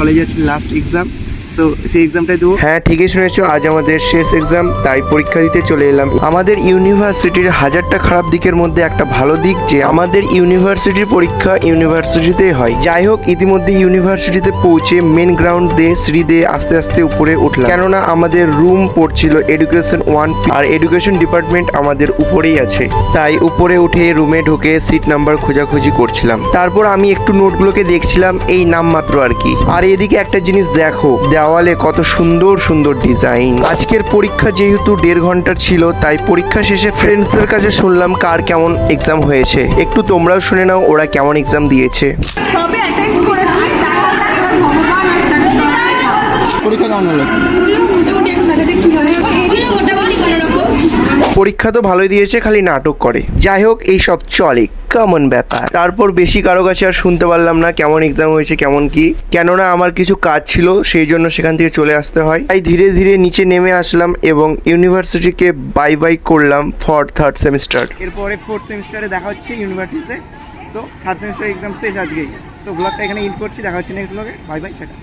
কলেজে আছে last exam, so সেই এক্সামটাই দেবো। হ্যাঁ, ঠিকই শুনেছো, আজ আমাদের শেষ এক্সাম, তাই পরীক্ষা দিতে চলে এলাম। আমাদের ইউনিভার্সিটির হাজারটা খারাপ দিকের মধ্যে একটা ভালো দিক যে আমাদের ইউনিভার্সিটির পরীক্ষা ইউনিভার্সিটিতেই হয়। যাই হোক, ইতিমধ্যে ইউনিভার্সিটিতে পৌঁছে মেন গ্রাউন্ড দিয়ে সিঁড়ি দিয়ে আস্তে আস্তে উপরে উঠলাম, কেননা আমাদের রুম পড়ছিল এডুকেশন 1 আর এডুকেশন ডিপার্টমেন্ট আমাদের উপরেই আছে। তাই উপরে উঠে রুমে ঢুকে সিট নাম্বার খোঁজাখুঁজি করছিলাম। তারপর আমি একটু নোটগুলোকে দেখছিলাম, এই নামমাত্র আর কি। আর এদিকে একটা জিনিস দেখো, দেওয়ালে কত সুন্দর সুন্দর ডিজাইন। আজকের পরীক্ষা যেহেতু 1.5 ঘন্টার ছিল, তাই পরীক্ষা শেষে ফ্রেন্ডসদের কাছে শুনলাম কার কেমন এক্সাম হয়েছে। একটু তোমরাও শুনে নাও ওরা কেমন এক্সাম দিয়েছে। সবে অ্যাটেন্ড করেছি, চারটা এবার ভগবান আর স্যারের পরীক্ষা কেমন হলো? মোটামুটি এখন দেখা যাক কি হয়। মোটামুটি কোনোরকম। পরীক্ষা তো ভালোই দিয়েছে, খালি নাটক করে। যাই হোক, এইসব চলে, কমন ব্যাপার। তারপর বেশি কারো কাছে আর শুনতে পারলাম না কেমন এক্সাম হয়েছে কেমন কি, কেননা আমার কিছু কাজ ছিল, সেই জন্য সেখান থেকে চলে আসতে হয়। তাই ধীরে ধীরে নিচে নেমে আসলাম এবং ইউনিভার্সিটিকে বাই বাই করলাম ফর 3rd সেমিস্টার। এরপরে 4th সেমিস্টারে দেখা হচ্ছে ইউনিভার্সিটিতে। তো 3rd সেমিস্টার এক্সাম শেষ আজকেই। তো ব্লগটা এখানে ইন্ড করছি, দেখা হচ্ছে নেক্সট ব্লগে। Bye bye, tata.